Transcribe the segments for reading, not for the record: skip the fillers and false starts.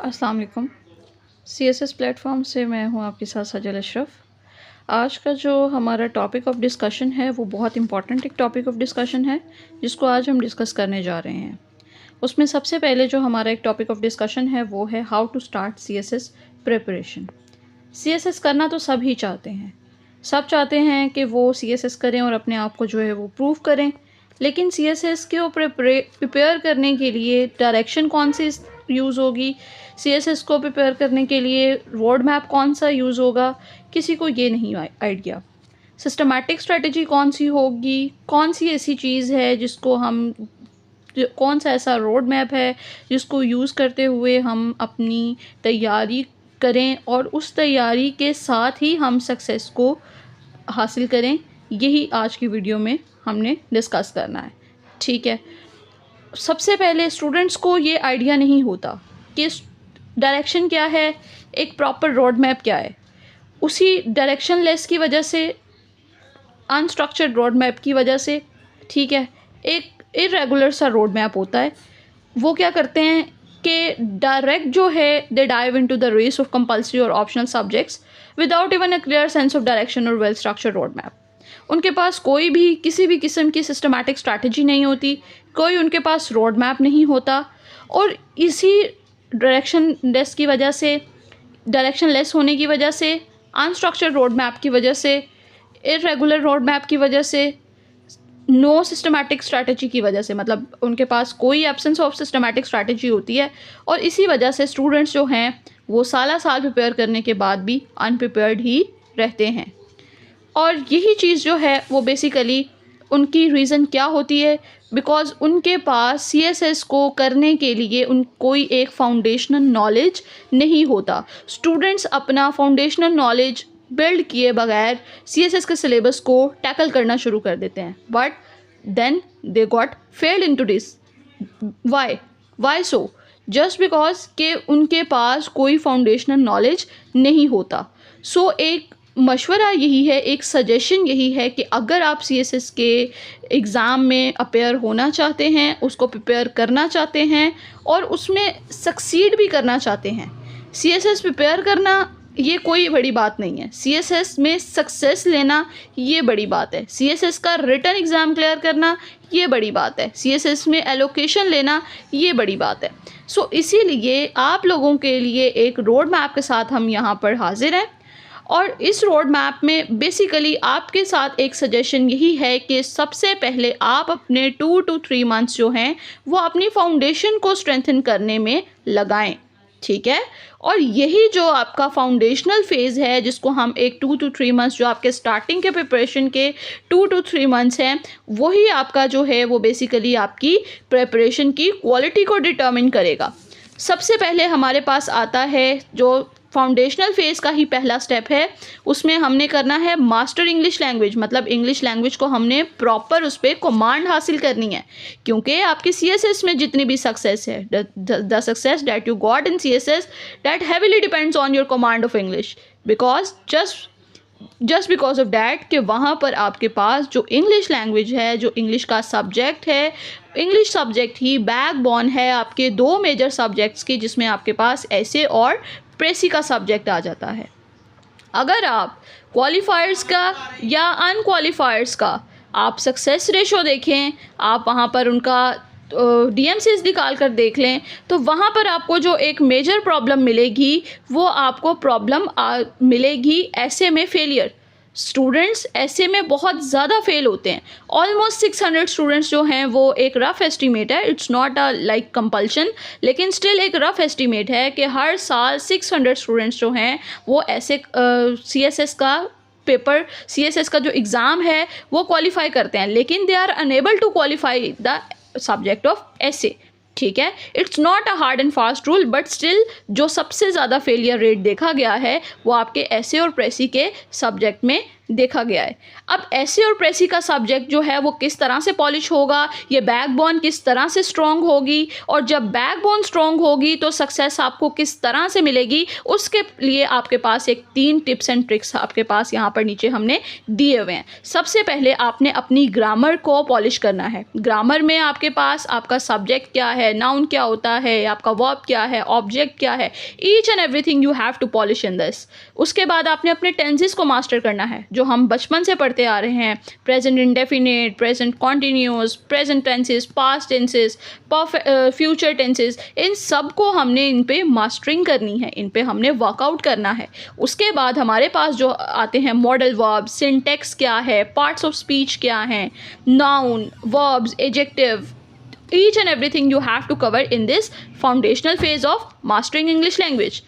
अस्सलाम वालेकुम। CSS platform से मैं हूँ आपके साथ सजल अशरफ। आज का जो हमारा टॉपिक ऑफ डिस्कशन है वो बहुत इम्पॉर्टेंट एक टॉपिक ऑफ डिस्कशन है जिसको आज हम डिस्कस करने जा रहे हैं। उसमें सबसे पहले जो हमारा एक टॉपिक ऑफ डिस्कशन है वो है how to start CSS preparation. CSS करना तो सब ही चाहते हैं, सब चाहते हैं कि वो CSS करें और अपने आप को जो है वो प्रूव करें, लेकिन CSS को प्रिपेयर करने के लिए डायरेक्शन कौन सी यूज़ होगी, CSS को प्रिपेयर करने के लिए रोड मैप कौन सा यूज़ होगा, किसी को ये नहीं आइडिया। सिस्टमैटिक स्ट्रेटजी कौन सी होगी, कौन सी ऐसी चीज़ है जिसको हम कौन सा ऐसा रोड मैप है जिसको यूज़ करते हुए हम अपनी तैयारी करें और उस तैयारी के साथ ही हम सक्सेस को हासिल करें। यही आज की वीडियो में हमने डिस्कस करना है। ठीक है, सबसे पहले स्टूडेंट्स को ये आइडिया नहीं होता कि डायरेक्शन क्या है, एक प्रॉपर रोड मैप क्या है। उसी डायरेक्शन लेस की वजह से, अनस्ट्रक्चर्ड रोड मैप की वजह से, ठीक है, एक इरेगुलर सा रोड मैप होता है। वो क्या करते हैं कि डायरेक्ट जो है they dive into the race of compulsory और optional subjects without even a clear sense of direction और वेल स्ट्रक्चर्ड रोड मैप। उनके पास कोई भी किसी भी किस्म की सिस्टमैटिक स्ट्रैटेजी नहीं होती, कोई उनके पास रोड मैप नहीं होता, और इसी डायरेक्शन लेस की वजह से, डायरेक्शन लेस होने की वजह से, अनस्ट्रक्चर्ड रोड मैप की वजह से, इरेगुलर रोड मैप की वजह से, नो सिस्टमैटिक स्ट्रैटेजी की वजह से, मतलब उनके पास कोई एब्सेंस ऑफ सिस्टमैटिक स्ट्रैटेजी होती है, और इसी वजह से स्टूडेंट्स जो हैं वो साल प्रिपेयर करने के बाद भी अनप्रिपेयर्ड ही रहते हैं। और यही चीज़ जो है वो बेसिकली उनकी रीज़न क्या होती है, बिकॉज़ उनके पास CSS को करने के लिए कोई एक फाउंडेशनल नॉलेज नहीं होता। स्टूडेंट्स अपना फाउंडेशनल नॉलेज बिल्ड किए बगैर CSS के सिलेबस को टैकल करना शुरू कर देते हैं, but then they got failed into this. Why so? Just because के उनके पास कोई फाउंडेशनल नॉलेज नहीं होता। सो एक मशवरा यही है, एक सजेशन यही है कि अगर आप CSS के एग्ज़ाम में अपेयर होना चाहते हैं, उसको प्रिपेयर करना चाहते हैं और उसमें सक्सीड भी करना चाहते हैं, CSS प्रिपेयर करना ये कोई बड़ी बात नहीं है। CSS में सक्सेस लेना ये बड़ी बात है। CSS का रिटन एग्ज़ाम क्लियर करना ये बड़ी बात है। CSS में एलोकेशन लेना ये बड़ी बात है। सो इसीलिए आप लोगों के लिए एक रोड मैप के साथ हम यहाँ पर हाजिर हैं, और इस रोड मैप में बेसिकली आपके साथ एक सजेशन यही है कि सबसे पहले आप अपने 2 to 3 मंथ्स जो हैं वो अपनी फाउंडेशन को स्ट्रेंथन करने में लगाएं। ठीक है, और यही जो आपका फाउंडेशनल फेज़ है जिसको हम एक 2 to 3 मंथ्स, जो आपके स्टार्टिंग के प्रिपरेशन के 2 to 3 मंथ्स हैं, वही आपका जो है वो बेसिकली आपकी प्रिपरेशन की क्वालिटी को डिटर्मिन करेगा। सबसे पहले हमारे पास आता है जो फाउंडेशनल फेज़ का ही पहला स्टेप है, उसमें हमने करना है मास्टर इंग्लिश लैंग्वेज। मतलब इंग्लिश लैंग्वेज को हमने प्रॉपर उस पर कमांड हासिल करनी है, क्योंकि आपकी CSS में जितनी भी सक्सेस है, the success that you got in CSS that heavily depends on your command of English, because just because of that कि वहाँ पर आपके पास जो इंग्लिश लैंग्वेज है, जो इंग्लिश का सब्जेक्ट है, इंग्लिश सब्जेक्ट ही बैकबोन है आपके 2 मेजर सब्जेक्ट्स की, जिसमें आपके पास ऐसे और प्रेसी का सब्जेक्ट आ जाता है। अगर आप क्वालिफायर्स का या अनक्वालिफायर्स का आप सक्सेस रेशो देखें, आप वहाँ पर उनका DMCs निकाल कर देख लें, तो वहाँ पर आपको जो एक मेजर प्रॉब्लम मिलेगी वो आपको प्रॉब्लम मिलेगी ऐसे में फेलियर। स्टूडेंट्स ऐसे में बहुत ज़्यादा फेल होते हैं। ऑलमोस्ट 600 स्टूडेंट्स जो हैं वो एक रफ़ एस्टीमेट है, it's not a like compulsion, लेकिन स्टिल एक रफ़ एस्टीमेट है कि हर साल 600 स्टूडेंट्स जो हैं वो ऐसे CSS का पेपर, CSS का जो एग्ज़ाम है वो क्वालिफाई करते हैं, लेकिन they are unable to qualify the subject of ऐसे। ठीक है, it's not a hard and fast rule, but still जो सबसे ज़्यादा फेलियर रेट देखा गया है वो आपके ऐसे और प्रेसी के सब्जेक्ट में देखा गया है। अब एसे और प्रेसी का सब्जेक्ट जो है वो किस तरह से पॉलिश होगा, ये बैकबोन किस तरह से स्ट्रॉन्ग होगी, और जब बैकबोन स्ट्रॉन्ग होगी तो सक्सेस आपको किस तरह से मिलेगी, उसके लिए आपके पास एक 3 टिप्स एंड ट्रिक्स आपके पास यहाँ पर नीचे हमने दिए हुए हैं। सबसे पहले आपने अपनी ग्रामर को पॉलिश करना है। ग्रामर में आपके पास आपका सब्जेक्ट क्या है, नाउन क्या होता है, आपका वर्ब क्या है, ऑब्जेक्ट क्या है, each and everything you have to polish in this. उसके बाद आपने अपने टेंसेस को मास्टर करना है जो हम बचपन से पढ़ते आ रहे हैं। Present indefinite, present continuous, present tenses, past tenses, future tenses, इन सब को हमने इन पे मास्टरिंग करनी है, इन पे हमने वर्कआउट करना है। उसके बाद हमारे पास जो आते हैं मॉडल वर्ब, सिंटेक्स क्या है, पार्ट्स ऑफ स्पीच क्या हैं, noun, verbs, adjective, each and everything you have to cover in this foundational phase of mastering English language.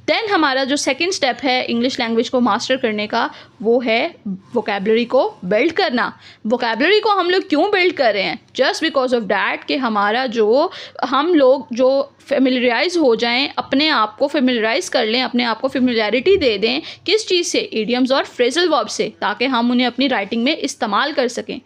Then हमारा जो सेकेंड स्टेप है इंग्लिश लैंग्वेज को मास्टर करने का, वो है वोकेबलरी को बिल्ड करना। वोकेबलरी को हम लोग क्यों बिल्ड कर रहे हैं? जस्ट बिकॉज ऑफ डैट कि हमारा जो हम लोग जो फेमिलियराइज हो जाएं, अपने आप को फेमिलियराइज कर लें, अपने आप को फेमिलियरिटी दे दें किस चीज़ से, ईडियम्स और फ्रेजल वर्ब से, ताकि हम उन्हें अपनी राइटिंग में इस्तेमाल कर सकें।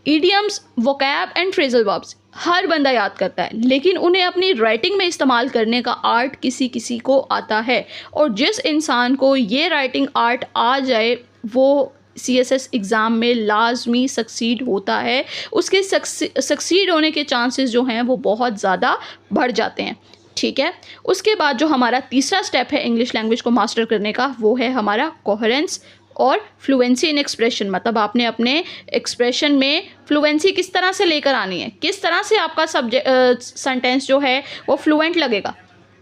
Idioms, vocab and phrasal verbs हर बंदा याद करता है, लेकिन उन्हें अपनी राइटिंग में इस्तेमाल करने का आर्ट किसी किसी को आता है। और जिस इंसान को ये राइटिंग आर्ट आ जाए वो CSS एग्ज़ाम में लाजमी सक्सीड होता है। उसके सक्सीड होने के चांसेस जो हैं वो बहुत ज़्यादा बढ़ जाते हैं। ठीक है, उसके बाद जो हमारा तीसरा स्टेप है इंग्लिश लैंग्वेज को मास्टर करने का, वो है हमारा कोहेरेंस और फ्लुएंसी इन एक्सप्रेशन। मतलब आपने अपने एक्सप्रेशन में फ्लुएंसी किस तरह से लेकर आनी है, किस तरह से आपका सेंटेंस जो है वो फ्लुएंट लगेगा,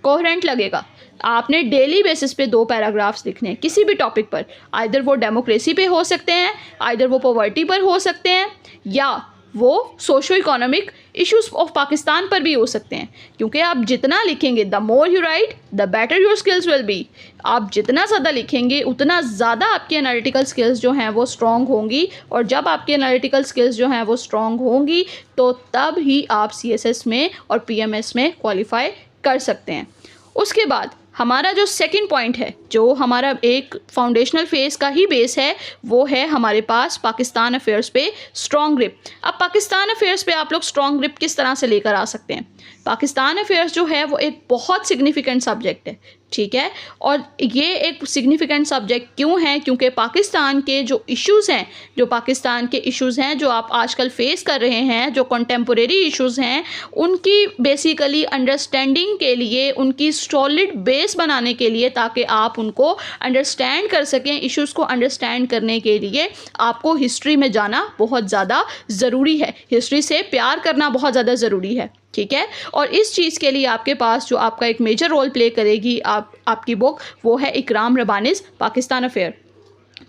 कोहेरेंट लगेगा। आपने डेली बेसिस पे 2 पैराग्राफ्स लिखने हैं किसी भी टॉपिक पर, आइदर वो डेमोक्रेसी पे हो सकते हैं, आइदर वो पॉवर्टी पर हो सकते हैं, या वो socio economic issues of Pakistan पर भी हो सकते हैं। क्योंकि आप जितना लिखेंगे, the more you right the better your skills will be. आप जितना ज़्यादा लिखेंगे उतना ज़्यादा आपकी एनालिटिकल स्किल्स जो हैं वो स्ट्रॉन्ग होंगी, और जब आपकी एनालिटिकल स्किल्स जो हैं वो स्ट्रॉन्ग होंगी तो तब ही आप CSS में और PMS में क्वालिफाई कर सकते हैं। उसके बाद हमारा जो सेकंड पॉइंट है, जो हमारा एक फाउंडेशनल फेज़ का ही बेस है, वो है हमारे पास पाकिस्तान अफेयर्स पे स्ट्रॉन्ग ग्रिप। अब पाकिस्तान अफेयर्स पे आप लोग स्ट्रॉन्ग ग्रिप किस तरह से लेकर आ सकते हैं? पाकिस्तान अफेयर्स जो है वो एक बहुत सिग्निफिकेंट सब्जेक्ट है, ठीक है। और ये एक सिग्निफिकेंट सब्जेक्ट क्यों है? क्योंकि पाकिस्तान के जो इश्यूज़ हैं, जो आप आजकल फेस कर रहे हैं, जो कंटेम्पोरेरी इश्यूज़ हैं, उनकी बेसिकली अंडरस्टैंडिंग के लिए, उनकी सॉलिड बेस बनाने के लिए, ताकि आप उनको अंडरस्टैंड कर सकें, इश्यूज़ को अंडरस्टैंड करने के लिए आपको हिस्ट्री में जाना बहुत ज़्यादा ज़रूरी है, हिस्ट्री से प्यार करना बहुत ज़्यादा ज़रूरी है, ठीक है। और इस चीज़ के लिए आपके पास जो आपका एक मेजर रोल प्ले करेगी आपकी बुक, वो है इकराम रबानीज़ पाकिस्तान अफेयर,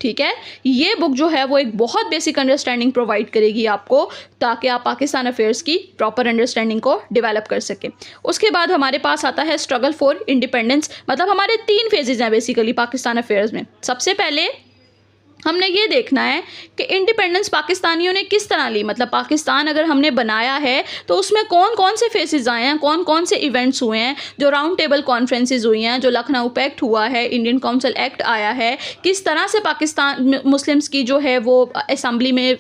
ठीक है। ये बुक जो है वो एक बहुत बेसिक अंडरस्टैंडिंग प्रोवाइड करेगी आपको, ताकि आप पाकिस्तान अफेयर्स की प्रॉपर अंडरस्टैंडिंग को डेवलप कर सकें। उसके बाद हमारे पास आता है स्ट्रगल फॉर इंडिपेंडेंस। मतलब हमारे 3 फेजेज़ हैं बेसिकली पाकिस्तान अफेयर्स में। सबसे पहले हमने ये देखना है कि इंडिपेंडेंस पाकिस्तानियों ने किस तरह ली। मतलब पाकिस्तान अगर हमने बनाया है तो उसमें कौन कौन से फेसेस आए हैं, कौन कौन से इवेंट्स हुए हैं, जो राउंड टेबल कॉन्फ्रेंसेस हुई हैं, जो लखनऊ पैक्ट हुआ है, इंडियन काउंसिल एक्ट आया है, किस तरह से पाकिस्तान मुस्लिम्स की जो है वो असम्बली में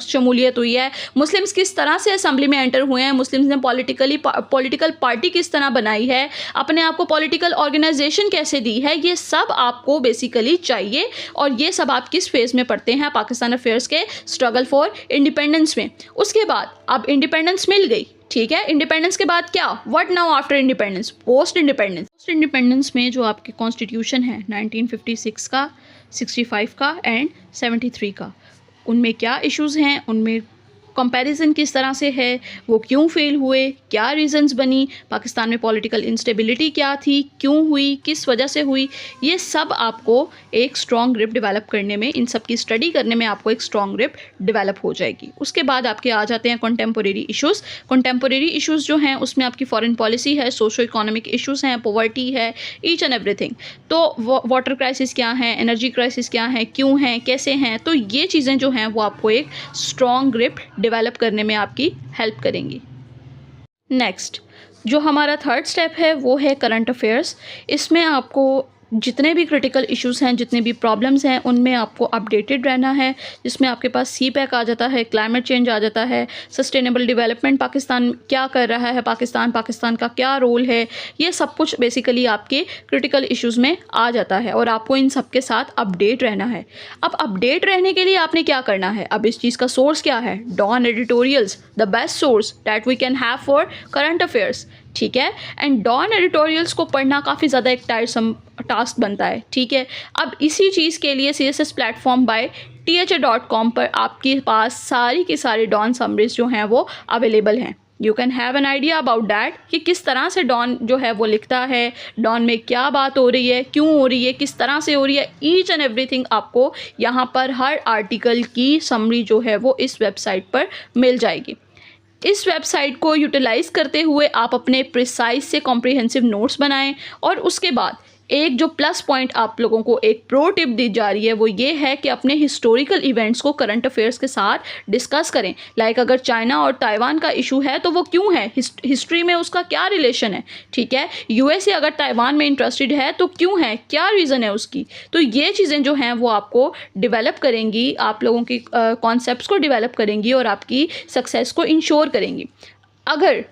शमूलियत हुई है, मुस्लिम्स किस तरह से असम्बली में एंटर हुए हैं, मुस्लिम्स ने पॉलिटिकल पार्टी किस तरह बनाई है, अपने आप को पॉलिटिकल ऑर्गेनाइजेशन कैसे दी है, ये सब आपको बेसिकली चाहिए। और ये सब आप किस फेज में पढ़ते हैं? पाकिस्तान अफेयर्स के स्ट्रगल फॉर इंडिपेंडेंस में। उसके बाद अब इंडिपेंडेंस मिल गई, ठीक है। इंडिपेंडेंस के बाद क्या? What now after independence? Post independence में जो आपके कॉन्स्टिट्यूशन है 1956 का, 65 का एंड 73 का, उनमें क्या इश्यूज़ हैं, उनमें कंपैरिजन किस तरह से है, वो क्यों फेल हुए, क्या रीजंस बनी, पाकिस्तान में पॉलिटिकल इंस्टेबिलिटी क्या थी, क्यों हुई, किस वजह से हुई, ये सब आपको एक स्ट्रॉन्ग ग्रिप डेवलप करने में, इन सब की स्टडी करने में आपको एक स्ट्रॉन्ग ग्रिप डेवलप हो जाएगी। उसके बाद आपके आ जाते हैं कंटेम्पोरेरी इश्यूज़। कंटेम्पोरेरी इश्यूज़ जो हैं उसमें आपकी फॉरेन पॉलिसी है, सोशो इकोनॉमिक इश्यूज़ हैं, पॉवर्टी है, ईच एंड एवरीथिंग। तो वाटर क्राइसिस क्या है, एनर्जी क्राइसिस क्या है, क्यों हैं, कैसे हैं, तो ये चीज़ें जो हैं वो आपको एक स्ट्रॉन्ग ग्रिप डेवलप करने में आपकी हेल्प करेंगी। नेक्स्ट जो हमारा थर्ड स्टेप है वो है करंट अफेयर्स। इसमें आपको जितने भी क्रिटिकल इश्यूज़ हैं, जितने भी प्रॉब्लम्स हैं, उनमें आपको अपडेटेड रहना है, जिसमें आपके पास CPEC आ जाता है, क्लाइमेट चेंज आ जाता है, सस्टेनेबल डेवलपमेंट पाकिस्तान क्या कर रहा है, पाकिस्तान का क्या रोल है, ये सब कुछ बेसिकली आपके क्रिटिकल इश्यूज़ में आ जाता है और आपको इन सब के साथ अपडेट रहना है। अब अपडेट रहने के लिए आपने क्या करना है? अब इस चीज़ का सोर्स क्या है? Dawn editorials, the best source that we can have for current affairs, ठीक है। एंड डॉन एडिटोरियल्स को पढ़ना काफ़ी ज़्यादा एक टायरसम टास्क बनता है, ठीक है। अब इसी चीज़ के लिए CSS प्लेटफॉर्म बाय THA.com पर आपके पास सारी की सारी डॉन समरीज जो हैं वो अवेलेबल हैं। You can have an idea about that कि किस तरह से डॉन जो है वो लिखता है, डॉन में क्या बात हो रही है, क्यों हो रही है, किस तरह से हो रही है, ईच एंड एवरीथिंग आपको यहाँ पर हर आर्टिकल की समरी जो है वो इस वेबसाइट पर मिल जाएगी। इस वेबसाइट को यूटिलाइज़ करते हुए आप अपने प्रिसाइज से कॉम्प्रिहेंसिव नोट्स बनाएं और उसके बाद एक जो प्लस पॉइंट आप लोगों को एक प्रो टिप दी जा रही है वो ये है कि अपने हिस्टोरिकल इवेंट्स को करंट अफेयर्स के साथ डिस्कस करें। लाइक अगर चाइना और ताइवान का इशू है तो वो क्यों है, हिस्ट्री में उसका क्या रिलेशन है, ठीक है। USA अगर ताइवान में इंटरेस्टेड है तो क्यों है, क्या रीज़न है उसकी। तो ये चीज़ें जो हैं वो आपको डिवेलप करेंगी, आप लोगों की कॉन्सेप्ट्स को डिवेलप करेंगी और आपकी सक्सेस को इंश्योर करेंगी। अगर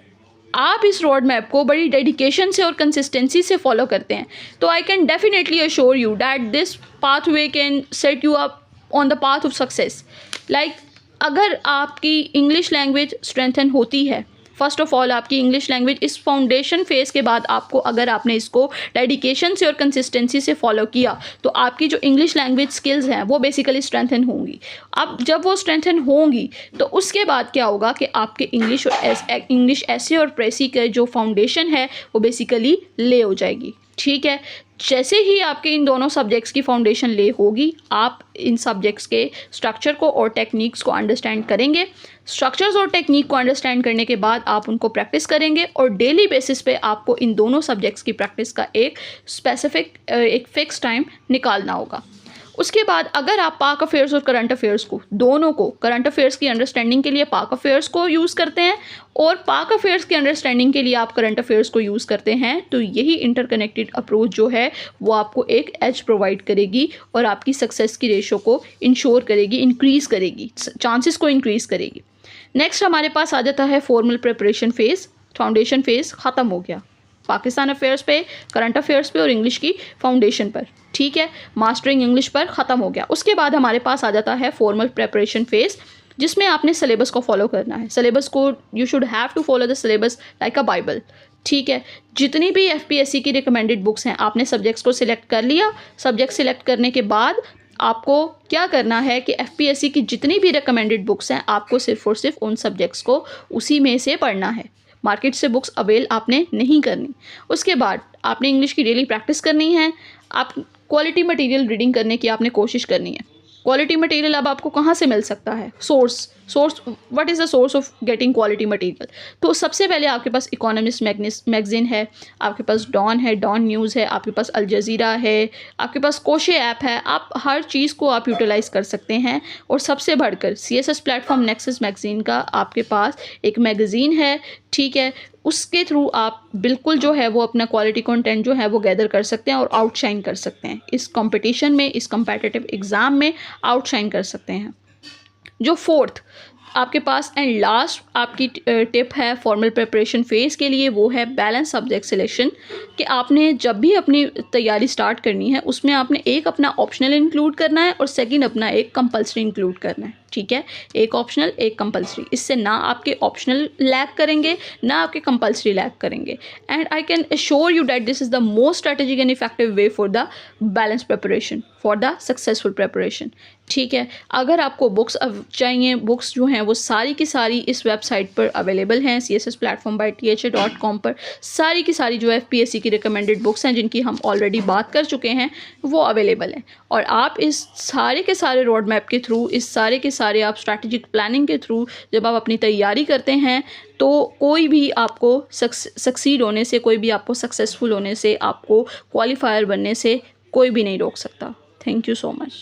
आप इस रोड मैप को बड़ी डेडिकेशन से और कंसिस्टेंसी से फॉलो करते हैं तो I can definitely assure you that this pathway can set you up on the path of success. Like अगर आपकी इंग्लिश लैंग्वेज स्ट्रेंथन होती है, फर्स्ट ऑफ ऑल आपकी इंग्लिश लैंग्वेज इस फाउंडेशन फेज़ के बाद आपको, अगर आपने इसको डेडिकेशन से और कंसिस्टेंसी से फॉलो किया तो आपकी जो इंग्लिश लैंग्वेज स्किल्स हैं वो बेसिकली स्ट्रेंथन होंगी। अब जब वो स्ट्रेंथन होंगी तो उसके बाद क्या होगा कि आपके इंग्लिश ऐसे और प्रेसी का जो फाउंडेशन है वो बेसिकली ले हो जाएगी, ठीक है। जैसे ही आपके इन दोनों सब्जेक्ट्स की फाउंडेशन ले होगी, आप इन सब्जेक्ट्स के स्ट्रक्चर को और टेक्निक्स को अंडरस्टैंड करेंगे। स्ट्रक्चर्स और टेक्निक को अंडरस्टैंड करने के बाद आप उनको प्रैक्टिस करेंगे और डेली बेसिस पे आपको इन दोनों सब्जेक्ट्स की प्रैक्टिस का एक स्पेसिफिक एक फ़िक्स टाइम निकालना होगा। उसके बाद अगर आप पाक अफेयर्स और करंट अफेयर्स को, दोनों को, करंट अफेयर्स की अंडरस्टैंडिंग के लिए पाक अफेयर्स को यूज़ करते हैं और पाक अफेयर्स की अंडरस्टैंडिंग के लिए आप करंट अफेयर्स को यूज़ करते हैं, तो यही इंटरकनेक्टेड अप्रोच जो है वो आपको एक एज प्रोवाइड करेगी और आपकी सक्सेस की रेशो को इंश्योर करेगी, इंक्रीज़ करेगी, चांसेस को इंक्रीज़ करेगी। नेक्स्ट हमारे पास आ जाता है formal preparation phase. Foundation phase ख़त्म हो गया पाकिस्तान अफेयर्स पे, करंट अफेयर्स पे और इंग्लिश की फाउंडेशन पर, ठीक है। मास्टरिंग इंग्लिश पर ख़त्म हो गया। उसके बाद हमारे पास आ जाता है फॉर्मल प्रिपरेशन फेज़, जिसमें आपने सिलेबस को फॉलो करना है। सिलेबस को you should have to follow the syllabus like a Bible, ठीक है। जितनी भी FPSC की रिकमेंडेड बुक्स हैं, आपने सब्जेक्ट्स को सिलेक्ट कर लिया। सब्जेक्ट सिलेक्ट करने के बाद आपको क्या करना है कि FPSC की जितनी भी रिकमेंडेड बुक्स हैं, आपको सिर्फ और सिर्फ उन सब्जेक्ट्स को उसी में से पढ़ना है। मार्केट से बुक्स अवेल आपने नहीं करनी। उसके बाद आपने इंग्लिश की डेली प्रैक्टिस करनी है। आप क्वालिटी मटेरियल रीडिंग करने की आपने कोशिश करनी है। क्वालिटी मटेरियल अब आपको कहाँ से मिल सकता है? Source what is the source of getting quality material? तो सबसे पहले आपके पास इकोनॉमिस्ट मैगजीन है, आपके पास डॉन है, डॉन न्यूज़ है, आपके पास अल जज़ीरा है, आपके पास कोशे ऐप है। आप हर चीज़ को आप यूटिलाइज़ कर सकते हैं। और सबसे बढ़कर CSS प्लेटफॉर्म नेक्सस मैगज़ीन का आपके पास एक मैगज़ीन है, ठीक है। उसके थ्रू आप बिल्कुल जो है वो अपना क्वालिटी कंटेंट जो है वो गैदर कर सकते हैं और आउटशाइन कर सकते हैं इस कंपटीशन में, इस कम्पिटिटिव एग्ज़ाम में आउटशाइन कर सकते हैं। जो फोर्थ आपके पास एंड लास्ट आपकी टिप है फॉर्मल प्रिपरेशन फेज़ के लिए, वो है बैलेंस सब्जेक्ट सिलेक्शन। कि आपने जब भी अपनी तैयारी स्टार्ट करनी है उसमें आपने एक अपना ऑप्शनल इंक्लूड करना है और सेकंड अपना एक कंपल्सरी इंक्लूड करना है, ठीक है। एक ऑप्शनल एक कंपल्सरी, इससे ना आपके ऑप्शनल लैक करेंगे ना आपके कंपल्सरी लैक करेंगे। And I can assure you that this is the most strategic and effective way for the balance preparation, for the successful preparation, ठीक है। अगर आपको बुक्स चाहिए, बुक्स जो हैं वो सारी की सारी इस वेबसाइट पर अवेलेबल हैं, CSS प्लेटफॉर्म बाय THA.com पर सारी की सारी जो FPSC की रिकमेंडेड बुक्स हैं जिनकी हम ऑलरेडी बात कर चुके हैं वो अवेलेबल हैं। और आप इस सारे के सारे रोड मैप के थ्रू, इस सारे के सारे आप स्ट्रैटेजिक प्लानिंग के थ्रू जब आप अपनी तैयारी करते हैं तो कोई भी आपको सक्सीड होने से, कोई भी आपको सक्सेसफुल होने से, आपको क्वालिफायर बनने से कोई भी नहीं रोक सकता। Thank you so much.